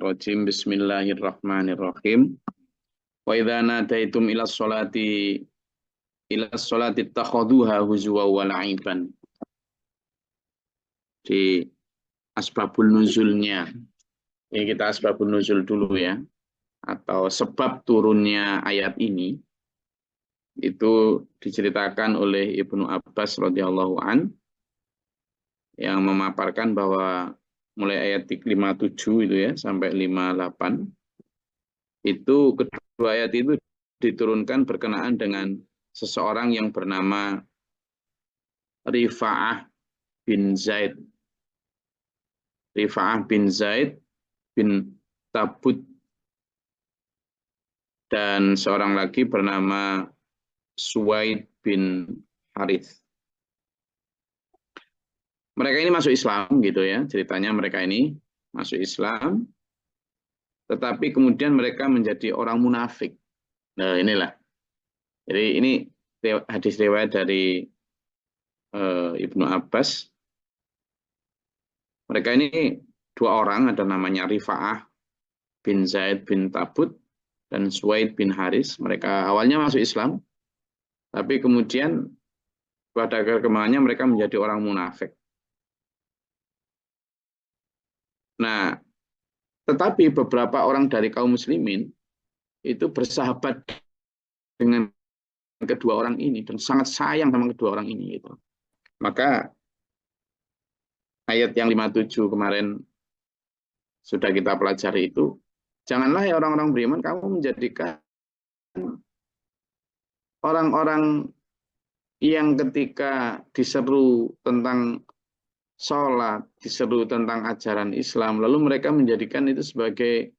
Rajim. Bismillahirrahmanirrahim. Wa idza nadaitum ila sholati takhuduha huzwa wa la'iban. Di asbabul nuzulnya. Ini kita asbabul nuzul dulu ya. Atau sebab turunnya ayat ini itu diceritakan oleh Ibnu Abbas radhiyallahu an yang memaparkan bahwa mulai ayat 57 itu ya sampai 58 itu kedua ayat itu diturunkan berkenaan dengan seseorang yang bernama Rifa'ah bin Zaid. Rifa'ah bin Zaid bin Tabut dan seorang lagi bernama Suwaid bin Harith. Mereka ini masuk Islam gitu ya, ceritanya mereka ini masuk Islam, tetapi kemudian mereka menjadi orang munafik. Nah inilah, jadi ini hadis riwayat dari Ibnu Abbas. Mereka ini dua orang, ada namanya Rifa'ah bin Zaid bin Tabut dan Suwaid bin Haris. Mereka awalnya masuk Islam, tapi kemudian pada perkembangannya mereka menjadi orang munafik. Nah, tetapi beberapa orang dari kaum muslimin itu bersahabat dengan kedua orang ini dan sangat sayang sama kedua orang ini gitu. Maka ayat yang 57 kemarin sudah kita pelajari itu, janganlah ya orang-orang beriman kamu menjadikan orang-orang yang ketika diseru tentang sholat, diseru tentang ajaran Islam, lalu mereka menjadikan itu sebagai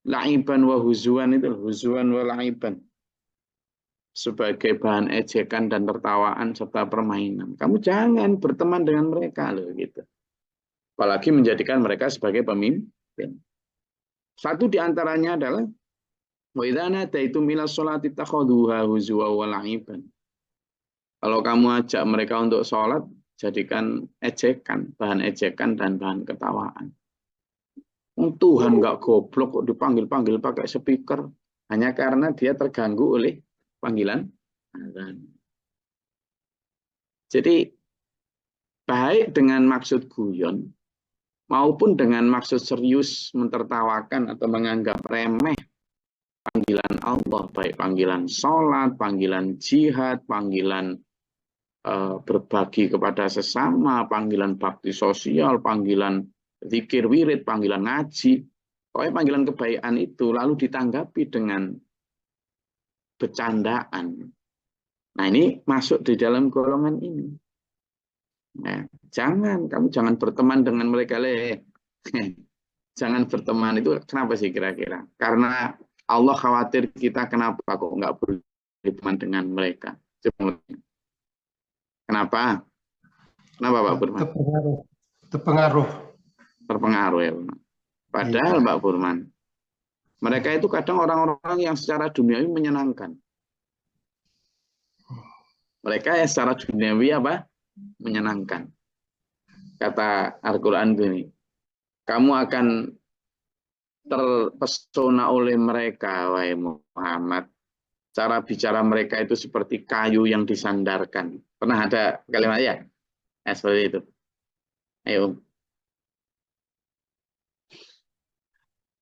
la'iban wa huzuan, itu huzuan wa la'iban, sebagai bahan ejekan dan tertawaan serta permainan. Kamu jangan berteman dengan mereka loh gitu. Apalagi menjadikan mereka sebagai pemimpin. Satu diantaranya adalah wa idza nadaitum ila sholati takhuduha huzwa wa la'iban. Kalau kamu ajak mereka untuk sholat, jadikan ejekan, bahan ejekan dan bahan ketawaan. Tuhan nggak goblok kok dipanggil-panggil pakai speaker hanya karena dia terganggu oleh panggilan azan. Jadi baik dengan maksud guyon maupun dengan maksud serius mentertawakan atau menganggap remeh panggilan Allah, baik panggilan sholat, panggilan jihad, panggilan berbagi kepada sesama, panggilan bakti sosial, panggilan zikir wirid, panggilan ngaji, pokoknya panggilan kebaikan itu lalu ditanggapi dengan bercandaan. Nah ini masuk di dalam golongan ini. Nah, kamu jangan berteman dengan mereka Jangan berteman itu kenapa sih kira-kira? Karena Allah khawatir kita kenapa kok nggak boleh berteman dengan mereka. Kenapa? Kenapa Pak Burman? Terpengaruh ya. Padahal Pak Burman, mereka itu kadang orang-orang yang secara duniawi menyenangkan. Mereka yang secara duniawi apa? Menyenangkan. Kata Al-Quran gini, kamu akan terpesona oleh mereka, wahai Muhammad. Cara bicara mereka itu seperti kayu yang disandarkan. Pernah ada kalimat ya? Seperti itu. Ayo.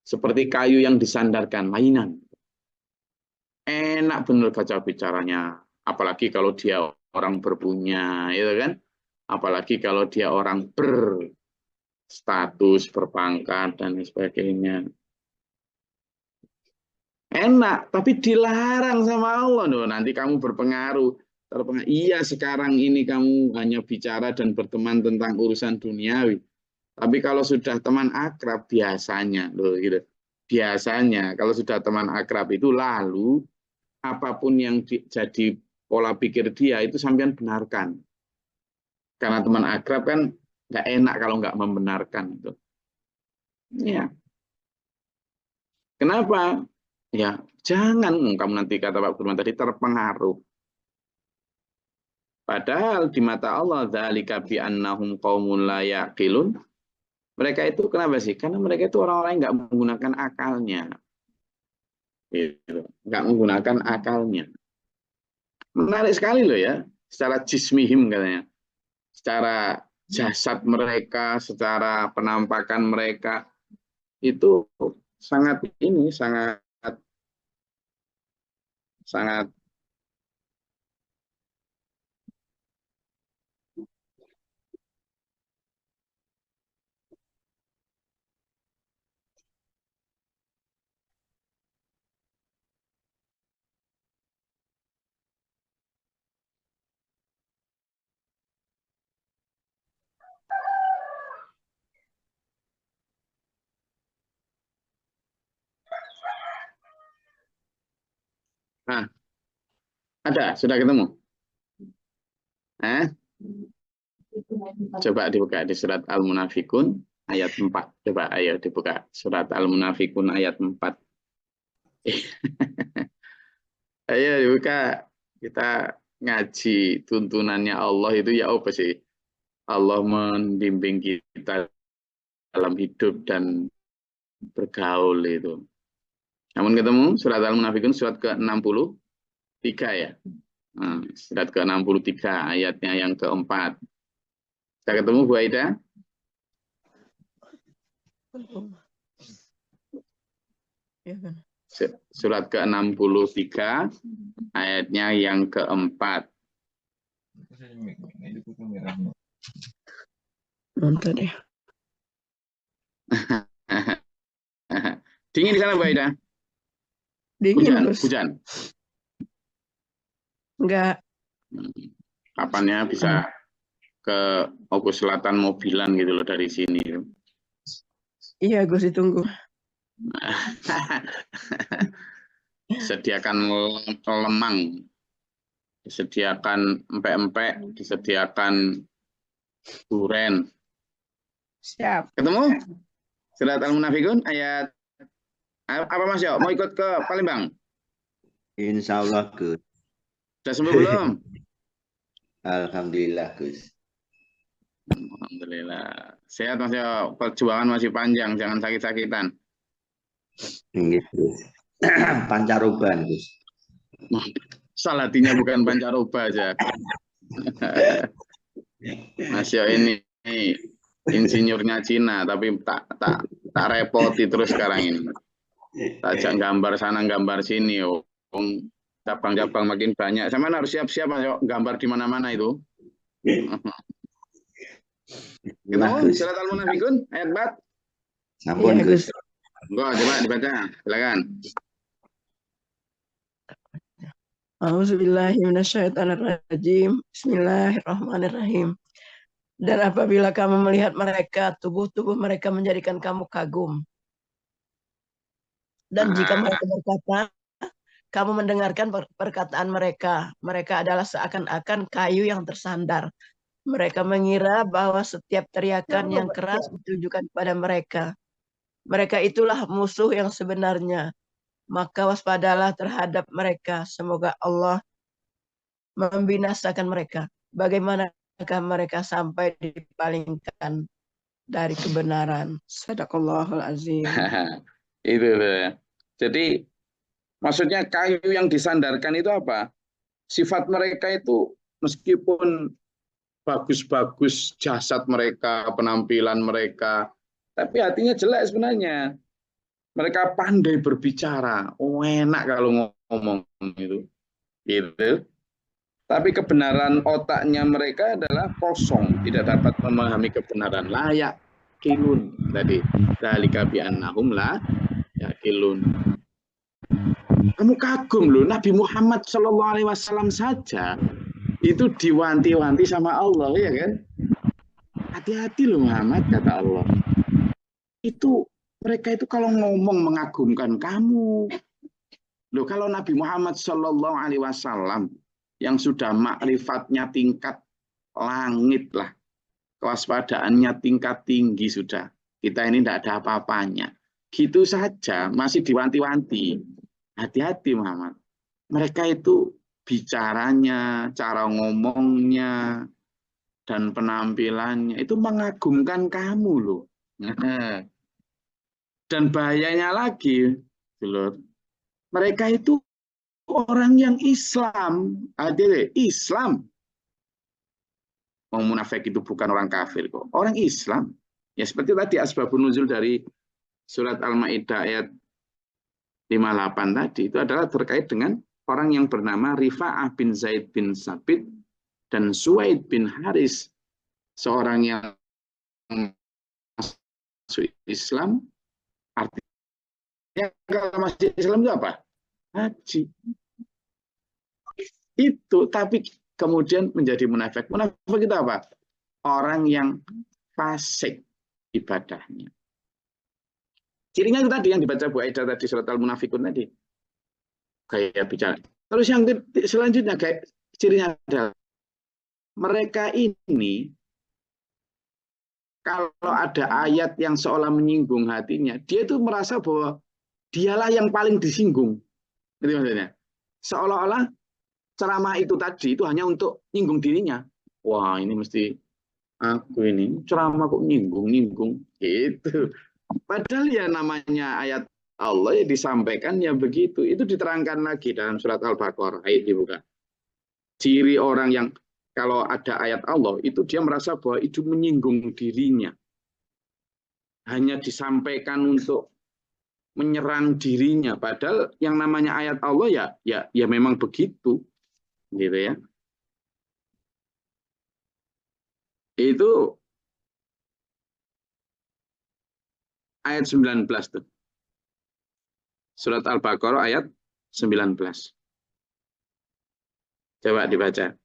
Seperti kayu yang disandarkan, mainan. Enak bener baca bicaranya. Apalagi kalau dia orang berpunya, gitu kan? Apalagi kalau dia orang berstatus, berpangkat, dan sebagainya. Enak, tapi dilarang sama Allah. Loh, nanti kamu berpengaruh. Iya, sekarang ini kamu hanya bicara dan berteman tentang urusan duniawi. Tapi kalau sudah teman akrab, biasanya, loh, gitu. Biasanya, kalau sudah teman akrab itu lalu, apapun yang jadi pola pikir dia, itu sampean benarkan. Karena teman akrab kan nggak enak kalau nggak membenarkan. Itu. Ya. Kenapa? Ya, jangan kamu nanti kata Pak Burman tadi terpengaruh. Padahal di mata Allah dzalika bi annahum qaumun la yaqilun. Mereka itu kenapa sih? Karena mereka itu orang-orang yang nggak menggunakan akalnya. Gitu. Nggak menggunakan akalnya. Menarik sekali loh ya. Secara jismihim katanya. Secara jasad mereka, secara penampakan mereka. Itu sangat ini, sangat sangat nah, ada, sudah ketemu. Eh? Coba dibuka di surat Al-Munafikun ayat 4. Coba ayo dibuka surat Al-Munafikun ayat 4. Ayo dibuka. Kita ngaji tuntunannya Allah itu ya apa sih? Allah membimbing kita dalam hidup dan bergaul itu. Namun ketemu surat Al-Munafikun surat ke-63 ya. Nah, surat ke-63 ayatnya yang keempat. Sudah ketemu Bu Aida? Ya kan? Surat ke-63 ayatnya yang keempat. Nonton ya. Dingin di sana Bu Aida? Dingin, Hujan, Gus. hujan. Enggak. Kapannya bisa ke Ogo Selatan mobilan gitu loh dari sini. Iya, Gus, ditunggu. Sediakan lemang, disediakan empek-empek, disediakan duren. Siap. Ketemu? Surat Al-Munafikun ayat apa Mas Yo? Mau ikut ke Palembang? Insya Allah, Gus. Sudah sembuh belum? Alhamdulillah, Gus. Alhamdulillah. Sehat Mas Yo. Perjuangan masih panjang, jangan sakit-sakitan. Gitu. Pancaroban, Gus. Salatinya bukan pancaroba aja. Mas Yo ini insinyurnya Cina, tapi tak repoti terus sekarang ini. Tajak gambar sana, gambar sini. Cabang-cabang makin banyak. Sama harus siap-siap Mas Yo, gambar di mana-mana itu. Ketemu surat Al-Munafikun ayat 4. Sampun, Iya, Gus. Enggak, coba dibaca. Silakan. A'udzubillahiminasyaitonirrajim. Bismillahirrahmanirrahim. Dan apabila kamu melihat mereka, tubuh-tubuh mereka menjadikan kamu kagum. Dan jika mereka berkata, kamu mendengarkan perkataan mereka. Mereka adalah seakan-akan kayu yang tersandar. Mereka mengira bahwa setiap teriakan yang keras ditujukan kepada mereka. Mereka itulah musuh yang sebenarnya. Maka waspadalah terhadap mereka. Semoga Allah membinasakan mereka. Bagaimanakah mereka sampai dipalingkan dari kebenaran? Sadaqallahul azim. Itu ya. Jadi maksudnya kayu yang disandarkan itu apa? Sifat mereka itu meskipun bagus-bagus jasad mereka, penampilan mereka, tapi hatinya jelek sebenarnya. Mereka pandai berbicara, enak kalau ngomong itu, gitu. Tapi kebenaran otaknya mereka adalah kosong, tidak dapat memahami kebenaran. Layak kilun tadi, dzalika bi annahum la yakilun. Kamu kagum loh, Nabi Muhammad SAW saja itu diwanti-wanti sama Allah, ya kan? Hati-hati loh Muhammad, kata Allah. Itu mereka itu kalau ngomong mengagumkan kamu. Loh, kalau Nabi Muhammad SAW yang sudah makrifatnya tingkat langit lah, kewaspadaannya tingkat tinggi sudah. Kita ini tidak ada apa-apanya. Gitu saja masih diwanti-wanti. Hati-hati Muhammad. Mereka itu bicaranya, cara ngomongnya, dan penampilannya itu mengagumkan kamu loh. Dan bahayanya lagi, Dulur, mereka itu orang yang Islam, Islam. Orang munafik itu bukan orang kafir kok, orang Islam. Ya seperti tadi asbabun nuzul dari surat Al-Maidah ayat 58 tadi itu adalah terkait dengan orang yang bernama Rifa'ah bin Zaid bin Sabit dan Suwaid bin Haris, seorang yang masuk Islam. Artinya kalau masuk Islam itu apa? Haji. Itu, tapi kemudian menjadi munafik. Munafik itu apa? Orang yang fasik ibadahnya. Cirinya itu tadi yang dibaca Bu Aida tadi, surat Al-Munafikun tadi. Gaya bicara. Terus yang selanjutnya, cirinya adalah mereka ini kalau ada ayat yang seolah menyinggung hatinya, dia itu merasa bahwa dialah yang paling disinggung. Itu maksudnya. Seolah-olah ceramah itu tadi itu hanya untuk nyinggung dirinya. Wah, ini mesti aku ini ceramah kok nyinggung gitu. Padahal ya namanya ayat Allah ya disampaikan ya begitu. Itu diterangkan lagi dalam surat Al-Baqarah, ayat dibuka. Ciri orang yang kalau ada ayat Allah itu dia merasa bahwa itu menyinggung dirinya. Hanya disampaikan untuk menyerang dirinya. Padahal yang namanya ayat Allah ya memang begitu. Gitu ya. Itu ayat 19 tuh. Surat Al-Baqarah ayat 19. Coba dibaca.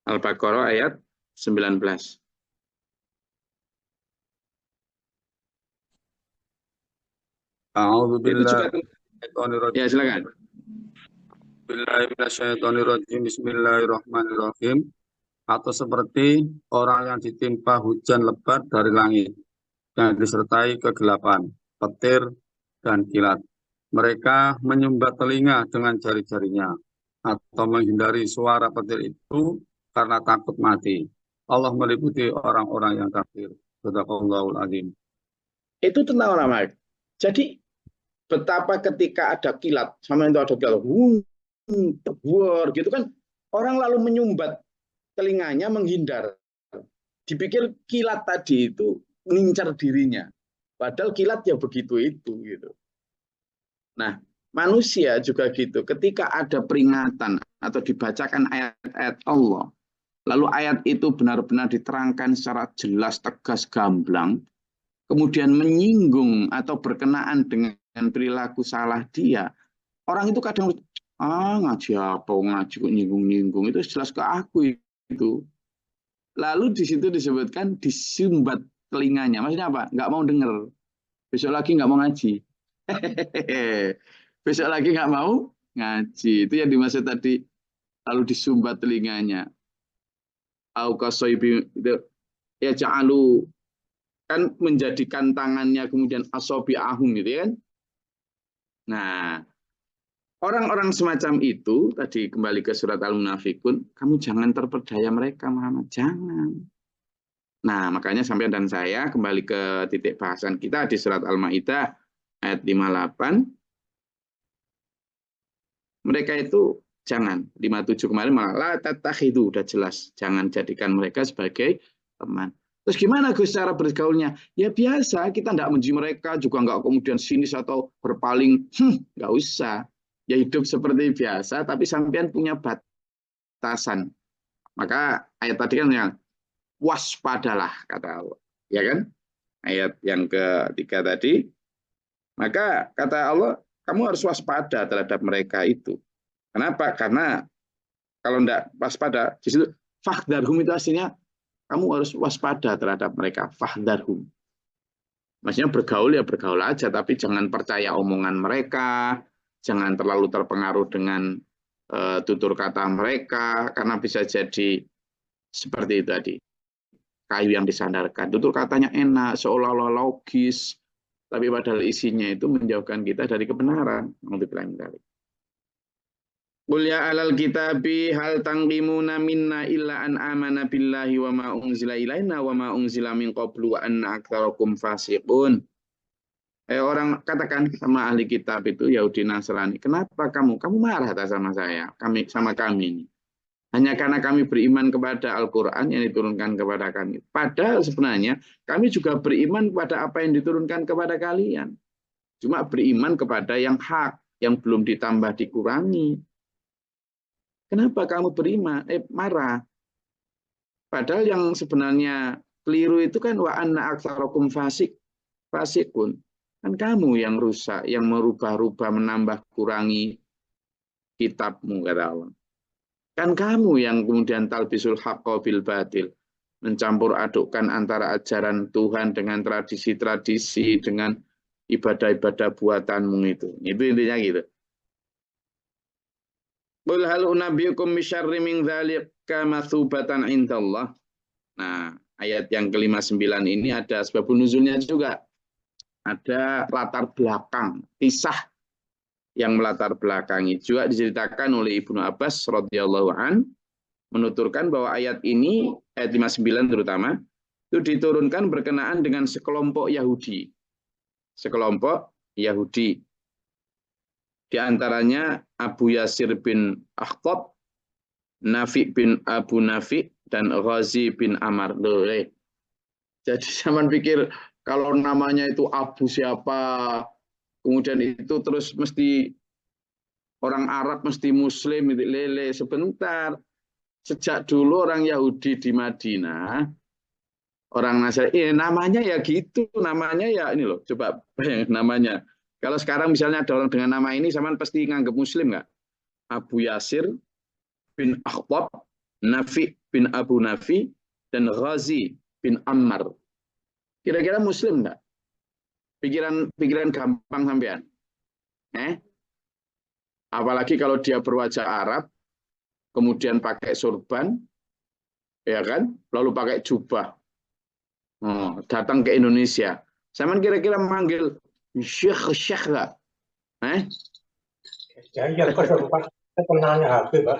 Al-Baqarah ayat 19. A'udzu Itu juga billahi ya silakan. Bismillahirrahmanirrahim. Atau seperti orang yang ditimpa hujan lebat dari langit yang disertai kegelapan, petir, dan kilat. Mereka menyumbat telinga dengan jari-jarinya atau menghindari suara petir itu karena takut mati. Allah meliputi orang-orang yang kafir. Shadaqallahul Azim. Itu tentang orang. Jadi betapa ketika ada kilat, sama itu ada kilat, tebuar gitu kan, orang lalu menyumbat telinganya menghindar. Dipikir kilat tadi itu mengincar dirinya. Padahal kilat ya begitu itu gitu. Nah, manusia juga gitu. Ketika ada peringatan atau dibacakan ayat-ayat Allah, lalu ayat itu benar-benar diterangkan secara jelas, tegas, gamblang, kemudian menyinggung atau berkenaan dengan perilaku salah dia, orang itu kadang ngaji apa, ngaji kok nyinggung-nyinggung, itu jelas ke aku itu. Lalu di situ disebutkan disumbat telinganya, maksudnya apa? Nggak mau dengar, besok lagi nggak mau ngaji. Besok lagi nggak mau ngaji, itu yang dimaksud tadi. Lalu disumbat telinganya. Aukasoibi itu ya ja'alu, kan menjadikan tangannya kemudian asobi ahum gitu kan. Nah, orang-orang semacam itu tadi kembali ke surat Al-Munafikun, kamu jangan terperdaya mereka, Muhammad, jangan. Nah, makanya sampai dan saya kembali ke titik bahasan kita di surat Al-Maidah ayat 58. Mereka itu jangan, 57 kemarin malah la tatakhidu, udah jelas, jangan jadikan mereka sebagai teman. Terus gimana Gus cara bergaulnya? Ya biasa, kita tidak menji mereka, juga nggak kemudian sinis atau berpaling, nggak usah. Ya hidup seperti biasa, tapi sampean punya batasan. Maka ayat tadi kan yang waspadalah, kata Allah. Ya kan? Ayat yang ketiga tadi. Maka kata Allah, kamu harus waspada terhadap mereka itu. Kenapa? Karena kalau tidak waspada, di situ fahdharhum itu aslinya kamu harus waspada terhadap mereka, fahdharhum. Maksudnya bergaul ya bergaul aja, tapi jangan percaya omongan mereka, jangan terlalu terpengaruh dengan tutur kata mereka, karena bisa jadi seperti itu tadi. Kayu yang disandarkan, tutur katanya enak, seolah-olah logis, tapi padahal isinya itu menjauhkan kita dari kebenaran. Qul ya alal kitabi hal tangqimuna minna illa an amana billahi wa ma unzila ilaina wa ma unzila min qablu wa anna aktsarakum fasiqun. Orang katakan sama ahli kitab itu Yahudi Nasrani, kenapa kamu marah tak sama saya, sama kami ini? Hanya karena kami beriman kepada Al-Quran yang diturunkan kepada kami. Padahal sebenarnya kami juga beriman kepada apa yang diturunkan kepada kalian. Cuma beriman kepada yang hak, yang belum ditambah dikurangi. Kenapa kamu beriman? Marah. Padahal yang sebenarnya keliru itu kan wa anna aktsarakum fasikun. Kan kamu yang rusak, yang merubah-rubah, menambah kurangi kitabmu, kata Allah. Kan kamu yang kemudian talbisul haqqa bil batil, mencampur adukkan antara ajaran Tuhan dengan tradisi-tradisi, dengan ibadah-ibadah buatanmu itu. Itu intinya gitu. Qul hal unabbiukum bisyarri min dzalika matsubatan indallah. Nah, ayat yang ke-59 ini ada sebab nuzulnya juga. Ada latar belakang, kisah yang melatar belakangi. Juga diceritakan oleh Ibnu Abbas radhiyallahu an, menuturkan bahwa ayat ini, ayat 59 terutama, itu diturunkan berkenaan dengan sekelompok Yahudi. Sekelompok Yahudi. Di antaranya Abu Yasir bin Akhtab, Nafi bin Abu Nafi, dan Ghazi bin Amr. Jadi zaman pikir kalau namanya itu Abu siapa, kemudian itu terus mesti orang Arab, mesti Muslim, itu lele. Sebentar, sejak dulu orang Yahudi di Madinah, orang Nasrani, namanya ya gitu, namanya ya ini loh, coba bayangin namanya. Kalau sekarang misalnya ada orang dengan nama ini, sama pasti nganggap Muslim nggak? Abu Yasir bin Akhtab, Nafi bin Abu Nafi, dan Ghazi bin Ammar. Kira-kira Muslim enggak? Pikiran gampang sampean. Apalagi kalau dia berwajah Arab, kemudian pakai surban, ya kan? Lalu pakai jubah. Datang ke Indonesia. Sama kira-kira manggil Syekh enggak? Ya, kenalnya Habib,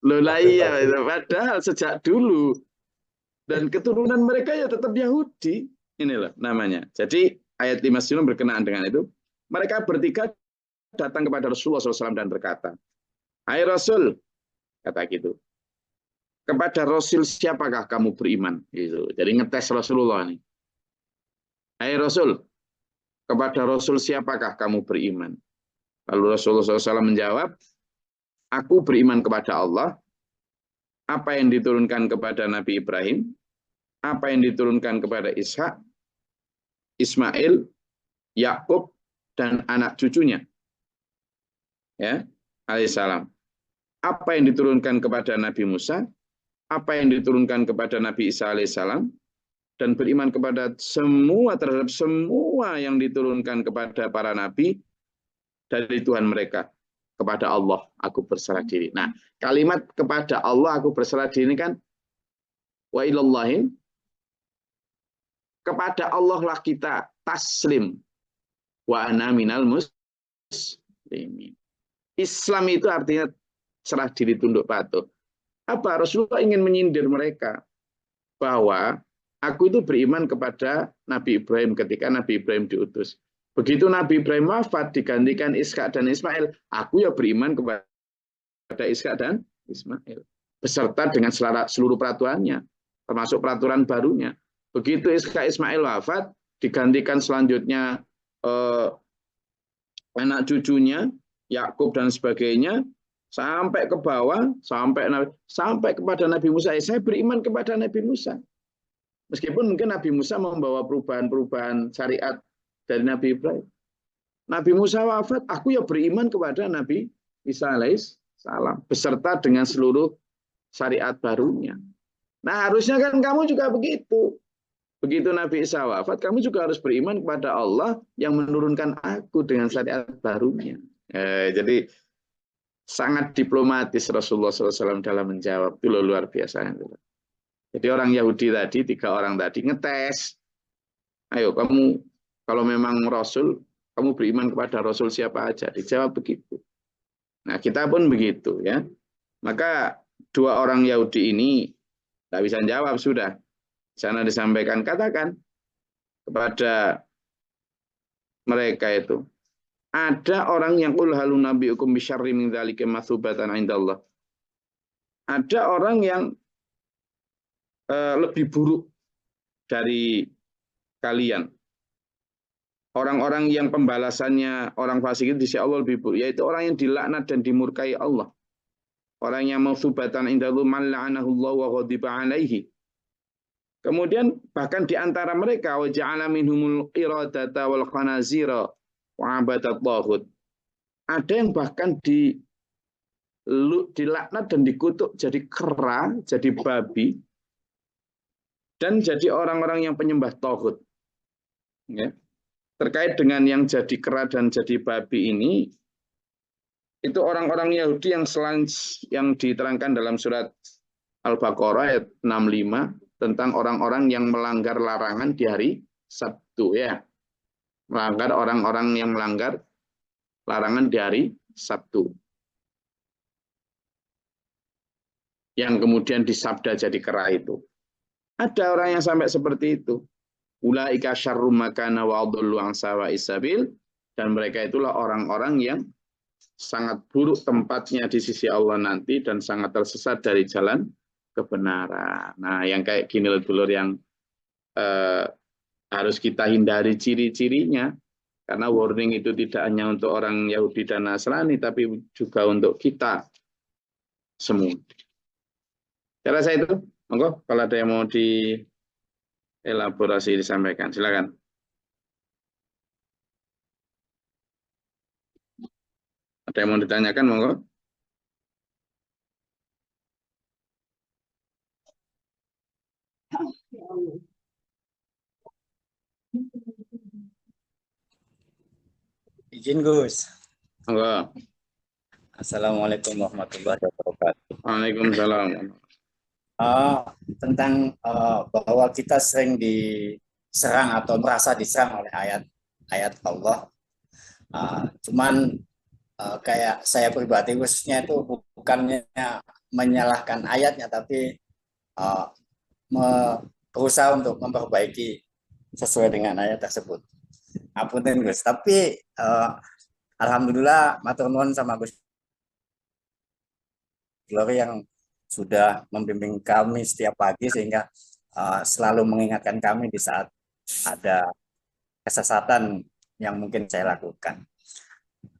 Loh lah iya, padahal sejak dulu. Dan keturunan mereka ya tetap Yahudi. Inilah namanya. Jadi ayat 59 berkenaan dengan itu. Mereka bertiga datang kepada Rasulullah SAW dan berkata, hai Rasul, kata gitu. Kepada Rasul siapakah kamu beriman? Gitu. Jadi ngetes Rasulullah ini. Hai Rasul, kepada Rasul siapakah kamu beriman? Lalu Rasulullah SAW menjawab, aku beriman kepada Allah, apa yang diturunkan kepada Nabi Ibrahim, apa yang diturunkan kepada Ishak, Ismail, Yakub, dan anak cucunya. Ya, alaihissalam. Apa yang diturunkan kepada Nabi Musa, apa yang diturunkan kepada Nabi Isa alaihissalam, dan beriman kepada semua terhadap semua yang diturunkan kepada para nabi dari Tuhan mereka. Kepada Allah aku berserah diri. Nah, kalimat kepada Allah aku berserah diri ini kan wa ilallahi, kepada Allah lah kita taslim, wa ana minal muslimin. Islam itu artinya serah diri, tunduk patuh. Apa? Rasulullah ingin menyindir mereka bahwa aku itu beriman kepada Nabi Ibrahim ketika Nabi Ibrahim diutus. Begitu Nabi Ibrahim wafat digantikan Ishak dan Ismail, aku ya beriman kepada Ishak dan Ismail beserta dengan seluruh peraturannya, termasuk peraturan barunya. Begitu Ishak Ismail wafat, digantikan selanjutnya anak cucunya Yakub dan sebagainya, sampai ke bawah, sampai kepada Nabi Musa. Saya beriman kepada Nabi Musa. Meskipun mungkin Nabi Musa membawa perubahan-perubahan syariat dari Nabi Ibrahim. Nabi Musa wafat, aku ya beriman kepada Nabi Isa alaihissalam beserta dengan seluruh syariat barunya. Nah, harusnya kan kamu juga begitu. Begitu Nabi Isa wafat, kamu juga harus beriman kepada Allah yang menurunkan aku dengan syariat barunya. Jadi sangat diplomatis Rasulullah SAW dalam menjawab. Itu luar biasa. Jadi orang Yahudi tadi, 3 orang tadi ngetes. Ayo kamu, kalau memang Rasul, kamu beriman kepada Rasul siapa aja? Dijawab begitu. Nah, kita pun begitu ya. Maka dua orang Yahudi ini tidak bisa jawab sudah. Sana disampaikan, katakan kepada mereka itu. Ada orang yang qul halu nabiukum bisyarri min dzalika matsubatan indallah. Ada orang yang lebih buruk dari kalian. Orang-orang yang pembalasannya orang fasik itu di sisi Allah lebih buruk, yaitu orang yang dilaknat dan dimurkai Allah. Orang yang matsubatan indallah man la'anahu Allah wa ghadiba alaihi. Kemudian bahkan di antara mereka wa ja'ala minhumul qiradata wal khanazira wa abadat taghut. Ada yang bahkan dilaknat dan dikutuk jadi kera, jadi babi, dan jadi orang-orang yang penyembah taghut. Ya. Terkait dengan yang jadi kera dan jadi babi ini, itu orang-orang Yahudi yang diterangkan dalam surat Al-Baqarah ayat 65 tentang orang-orang yang melanggar larangan di hari Sabtu ya. Orang-orang yang melanggar larangan di hari Sabtu. Yang kemudian disabda jadi kera itu. Ada orang yang sampai seperti itu. Ulaika syarrum makana wa adallu an sawa'is sabil, dan mereka itulah orang-orang yang sangat buruk tempatnya di sisi Allah nanti dan sangat tersesat dari jalan kebenaran. Nah, yang kayak gini dulur yang harus kita hindari ciri-cirinya, karena warning itu tidak hanya untuk orang Yahudi dan Nasrani, tapi juga untuk kita semua. Saya rasa itu, monggo kalau ada yang mau dielaborasi disampaikan, silakan. Ada yang mau ditanyakan, monggo. Izin Gus. Monggo. Assalamualaikum warahmatullahi wabarakatuh. Waalaikumsalam. Tentang bahwa kita sering diserang atau merasa diserang oleh ayat Allah. Cuman kayak saya pribadi khususnya itu bukannya menyalahkan ayatnya, tapi berusaha untuk memperbaiki sesuai dengan ayat tersebut. Apunten Gus, tapi alhamdulillah matur nuwun sama Gus Glory yang sudah membimbing kami setiap pagi sehingga selalu mengingatkan kami di saat ada kesesatan yang mungkin saya lakukan.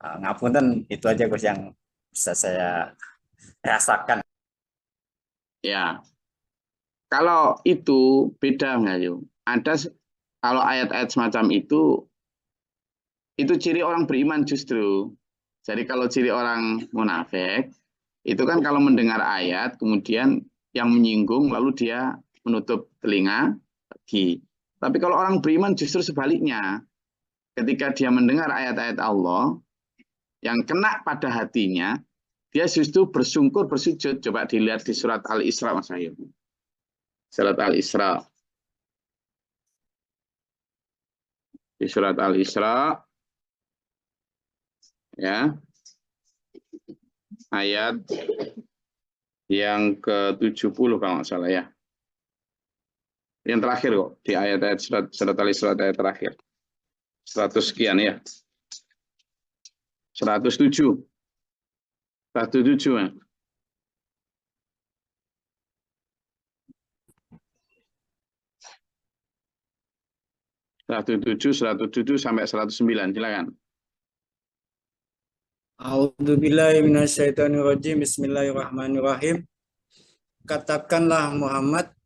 Ngapunten, itu aja Gus yang bisa saya rasakan. Ya, kalau itu beda nggak yuk? Ada kalau ayat-ayat semacam itu ciri orang beriman justru. Jadi kalau ciri orang munafik itu kan kalau mendengar ayat kemudian yang menyinggung lalu dia menutup telinga lagi. Tapi kalau orang beriman justru sebaliknya. Ketika dia mendengar ayat-ayat Allah yang kena pada hatinya, dia justru bersungkur, bersujud. Coba dilihat di surat Al-Isra, Mas Ayu. Surat Al-Isra. Di surat Al-Isra, ya, ayat yang ke-70 kalau nggak salah ya. Yang terakhir kok, di ayat-ayat surat Al-Isra ayat terakhir. 100 sekian ya. 107. 107 ya. Tujuh sampai 109, silakan. A'udzubillahi minasyaitonirrajim. Bismillahirrahmanirrahim. Katakanlah Muhammad,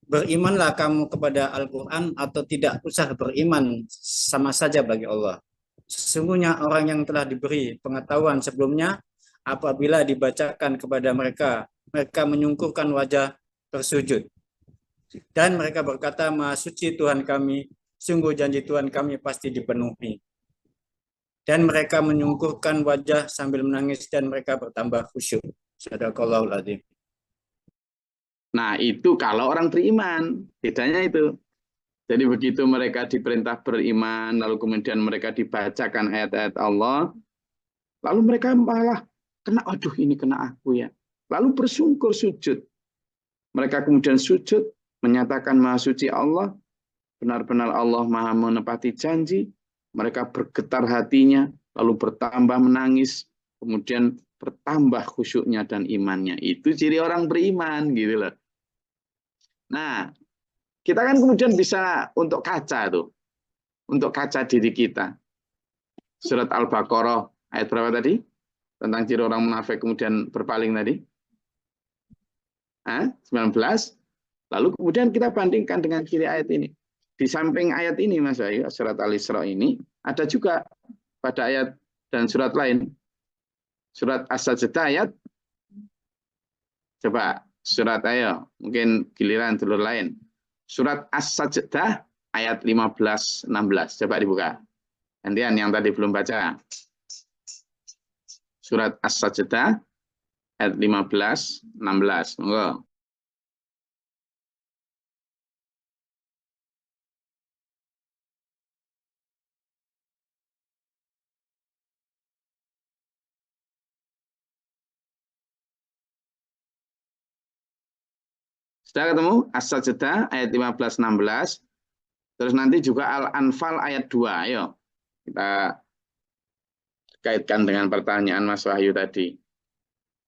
berimanlah kamu kepada Al-Quran atau tidak usah beriman, sama saja bagi Allah. Sesungguhnya orang yang telah diberi pengetahuan sebelumnya, apabila dibacakan kepada mereka, mereka menyungkurkan wajah bersujud. Dan mereka berkata, Maha suci Tuhan kami, sungguh janji Tuhan kami pasti dipenuhi. Dan mereka menyungkurkan wajah sambil menangis dan mereka bertambah khusyuk. Shadaqallahul adzim. Nah, itu kalau orang beriman, bedanya itu. Jadi begitu mereka diperintah beriman, lalu kemudian mereka dibacakan ayat-ayat Allah, Lalu mereka malah kena, aduh ini kena aku ya. Lalu bersungkur sujud. Mereka kemudian sujud, menyatakan Maha Suci Allah, benar-benar Allah Maha menepati janji. Mereka bergetar hatinya, lalu bertambah menangis, kemudian bertambah khusyuknya dan imannya. Itu ciri orang beriman, gitu loh. Nah, kita kan kemudian bisa untuk kaca tuh, untuk kaca diri kita. Surat Al-Baqarah ayat berapa tadi? Tentang ciri orang munafik kemudian berpaling tadi. 19. Lalu kemudian kita bandingkan dengan ciri ayat ini. Di samping ayat ini, Mas Ayu, surat Al-Isra ini, ada juga pada ayat dan surat lain. Surat As-Sajdah ayat, coba surat ayo, mungkin giliran dulur lain. Surat As-Sajdah ayat 15-16, coba dibuka. Gantian yang tadi belum baca. Surat As-Sajdah ayat 15-16. Monggo. Sudah ketemu? As-Sajdah ayat 15-16. Terus nanti juga Al-Anfal ayat 2. Ayo. Kita kaitkan dengan pertanyaan Mas Wahyu tadi.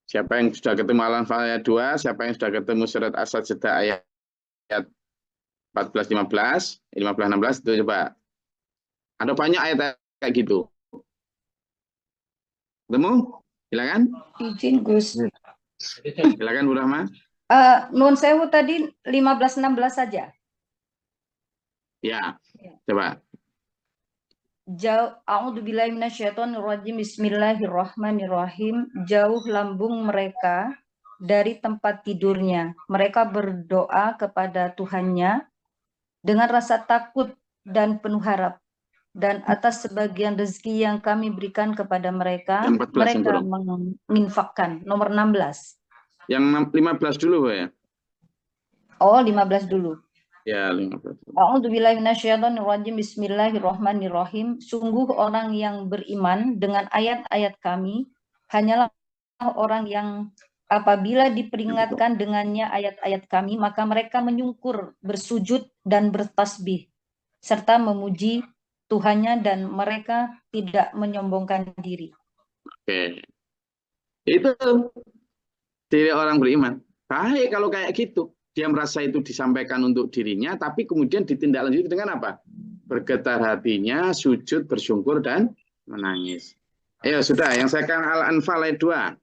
Siapa yang sudah ketemu Al-Anfal ayat 2? Siapa yang sudah ketemu surat As-Sajdah ayat 14-15, 15-16 itu coba. Ada banyak ayat kayak gitu. Ketemu? Silakan. Izin Gus. Silakan Bu Rahma. Nun sewu tadi 15-16 saja. Ya, coba. A'udzubillahi minasyaitonirrajim. Bismillahirrahmanirrahim. Jauh lambung mereka dari tempat tidurnya. Mereka berdoa kepada Tuhannya dengan rasa takut dan penuh harap. Dan atas sebagian rezeki yang kami berikan kepada mereka, Yang 14 yang mereka belum. menginfakkan. Nomor 16. Yang 15 dulu, Bu ya. Oh, 15 dulu. Ya, 15. A'udzubillahi minasyaitonirrajim. Bismillahirrahmanirrahim. Sungguh orang yang beriman dengan ayat-ayat kami hanyalah orang yang apabila diperingatkan dengannya ayat-ayat kami, maka mereka menyungkur, bersujud dan bertasbih serta memuji Tuhannya dan mereka tidak menyombongkan diri. Oke. Itu ciri orang beriman. Baik kalau kayak gitu. Dia merasa itu disampaikan untuk dirinya, tapi kemudian ditindaklanjuti dengan apa? Bergetar hatinya, sujud, bersyukur, dan menangis. Ayo, sudah. Yang saya kan Al-Anfal ayat 2.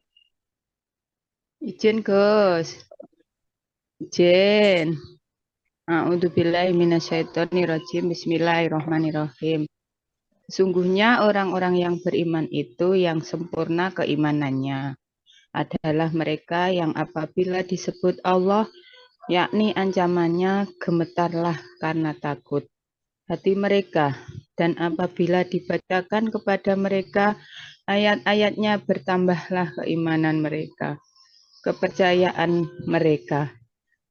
Izin Gus. Izin. A'udzubillahi minasyaitonirrajim. Bismillahirrahmanirrahim. Sungguhnya orang-orang yang beriman itu yang sempurna keimanannya adalah mereka yang apabila disebut Allah, yakni ancamannya, gemetarlah karena takut hati mereka, dan apabila dibacakan kepada mereka ayat-ayatnya, bertambahlah keimanan mereka, kepercayaan mereka,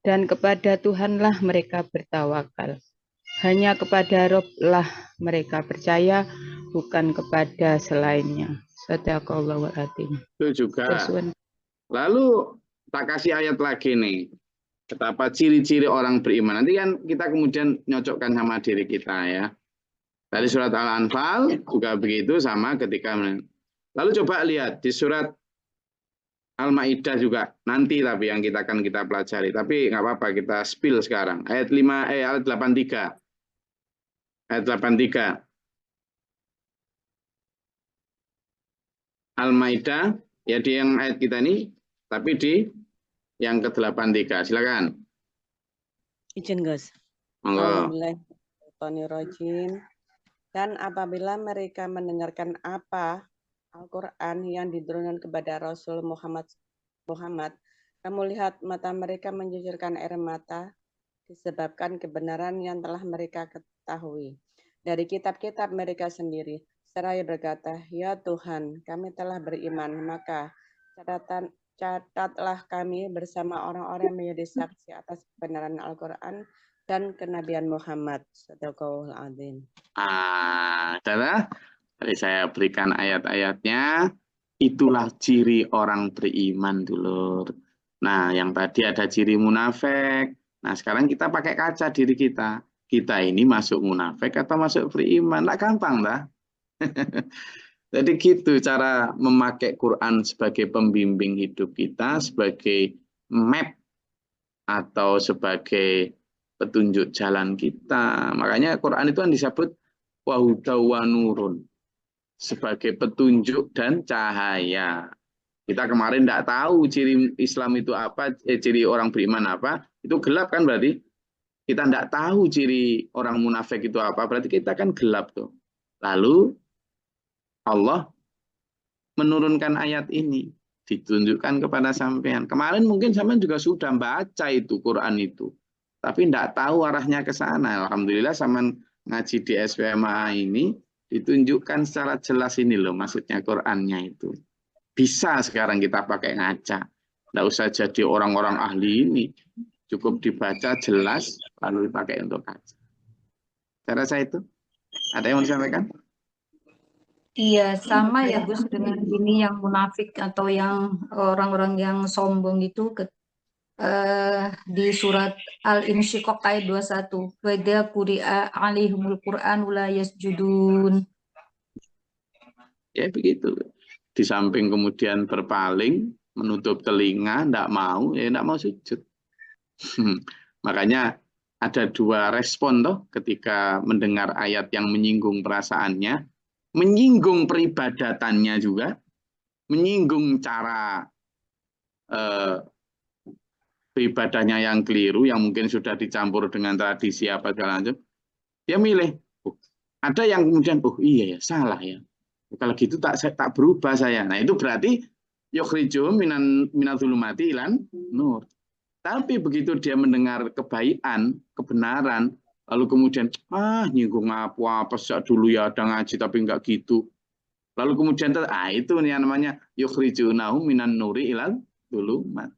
dan kepada Tuhanlah mereka bertawakal. Hanya kepada Rabb-lah mereka percaya, bukan kepada selainnya. Shadaqallahul adzim. Itu juga. Lalu tak kasih ayat lagi nih. Betapa ciri-ciri orang beriman. Nanti kan kita kemudian nyocokkan sama diri kita ya. Dari surat Al-Anfal juga begitu sama ketika. Lalu coba lihat di surat Al-Maidah juga nanti tapi yang kita akan kita pelajari. Tapi nggak apa-apa kita spill sekarang. Ayat 83. Ayat 83. Al-Maidah ya di yang ayat kita ini tapi di yang ke-83. Silakan. Izin Gus. Monggo. Bismillahirrahmanirrahim. Dan apabila mereka mendengarkan apa Al-Quran yang diturunkan kepada Rasul Muhammad, kamu lihat mata mereka mencucurkan air mata disebabkan kebenaran yang telah mereka ketahui dari kitab-kitab mereka sendiri. Seraya berkata, ya Tuhan, kami telah beriman, maka catatlah kami bersama orang-orang yang menjadi saksi atas kebenaran Al-Quran dan kenabian Muhammad. Shadaqallahul adzim. Saudara, tadi saya berikan ayat-ayatnya. Itulah ciri orang beriman, dulur. Nah, yang tadi ada ciri munafik. Nah, sekarang kita pakai kaca diri kita. Kita ini masuk munafik atau masuk beriman? Nah, gampang, dah. Jadi gitu cara memakai Quran sebagai pembimbing hidup kita, sebagai map atau sebagai petunjuk jalan kita. Makanya Quran itu kan disebut wahudaw wa nurun, sebagai petunjuk dan cahaya. Kita kemarin tidak tahu ciri Islam itu apa, ciri orang beriman apa, itu gelap kan berarti. Kita tidak tahu ciri orang munafik itu apa, berarti kita kan gelap tuh. Lalu Allah menurunkan ayat ini, ditunjukkan kepada sampean. Kemarin mungkin sampean juga sudah baca itu Quran itu, tapi tidak tahu arahnya ke sana. Alhamdulillah sampean ngaji di SPMA ini ditunjukkan secara jelas ini loh maksudnya Qurannya itu. Bisa sekarang kita pakai ngaca. Tidak usah jadi orang-orang ahli ini. Cukup dibaca jelas lalu dipakai untuk kaca. Cara saya itu. Ada yang mau disampaikan? Iya, sama ya Gus dengan ini yang munafik atau yang orang-orang yang sombong itu di surat Al-Insyiqaq ayat 21. Wa idza quri'a 'alaihimul Qur'anu la yasjudun. Ya begitu. Di samping kemudian berpaling, menutup telinga, tidak mau, ya tidak mau sujud. Makanya ada dua respon toh ketika mendengar ayat yang menyinggung perasaannya, menyinggung peribadatannya juga, menyinggung cara beribadahnya yang keliru, yang mungkin sudah dicampur dengan tradisi apa segala macam. Dia milih. Ada yang kemudian, oh iya ya, salah ya. Kalau gitu tak berubah saya. Nah itu berarti yukhrijuhum minadh-dhulumati ilan nur. Tapi begitu dia mendengar kebaikan, kebenaran, lalu kemudian nyinggung apa sejak dulu ya ada ngaji tapi enggak gitu. Lalu kemudian itu yang namanya yukhrijunahum minan nuri ilal dhulumat.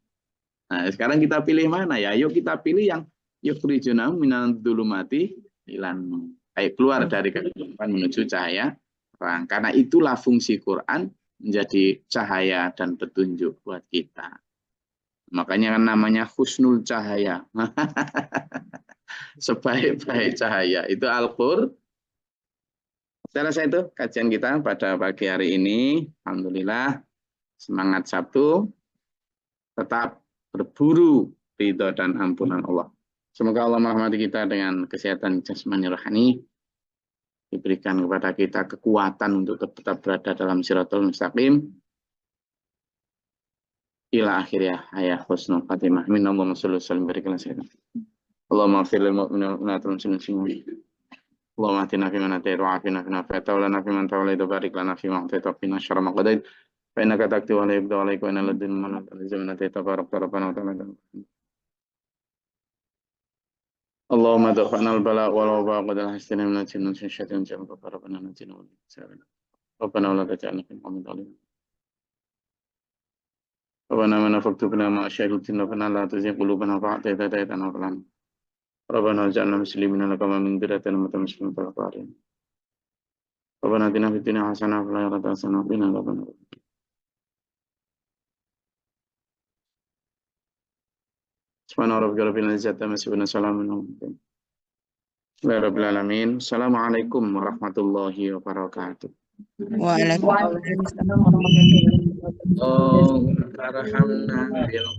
Nah, sekarang kita pilih mana ya? Yuk kita pilih yang yukhrijunahum minan dhulumati ilan nur. Keluar dari kegelapan menuju cahaya terang. Karena itulah fungsi Quran menjadi cahaya dan petunjuk buat kita. Makanya kan namanya husnul cahaya. Sebaik-baik cahaya. Itu Al-Qur'an. Saya rasa itu kajian kita pada pagi hari ini. Alhamdulillah. Semangat Sabtu. Tetap berburu ridho dan ampunan Allah. Semoga Allah merahmati kita dengan kesehatan jasmani rohani. Diberikan kepada kita kekuatan untuk tetap berada dalam siratul mustaqim. Ila akhirnya ayah husnul khatimah. Amin. Allahumma sholli wa sallim barik ala sayyidina. Allahumma ighfir lil mu'minina wal mu'minati wal muslimin. Allahumma atina fi man hadayta wa afina fi man afayta wa lana fi man tawallayta wa barik lana fi ma a'tayta wa qina sharra ma qadayta. Fa innaka taqdi wa la yuqda alayka wa inna ladayna man atayta tabarakta rabbana wa ta'ala. Allahumma dafa'na al-bala' wal waba' wa qadal hastina min al-jinni wa syaitan jami'a rabbana najina wa najina. Rabbana wa la taj'alna fi qawmin dhalimin. Rabbana ma nafaktubna ma asyhadna rabbana la tuzigh qulubana ba'da idh hadaytana wa hab lana. Rabbana waj'alna muslimina laka wa min dhurriyyatina ummatan muslimatan wa qina adzaban nar. Rabbana atina fid dunya hasanah wa fil akhirati hasanah wa qina adzaban nar. Subhana rabbika rabbil izzati amma yasifun wa salamun alal mursalin. Assalamualaikum warahmatullahi wabarakatuh. Waalaikumsalam. Waalaikumsalam warahmatullahi wabarakatuh. Oh, arhamna bil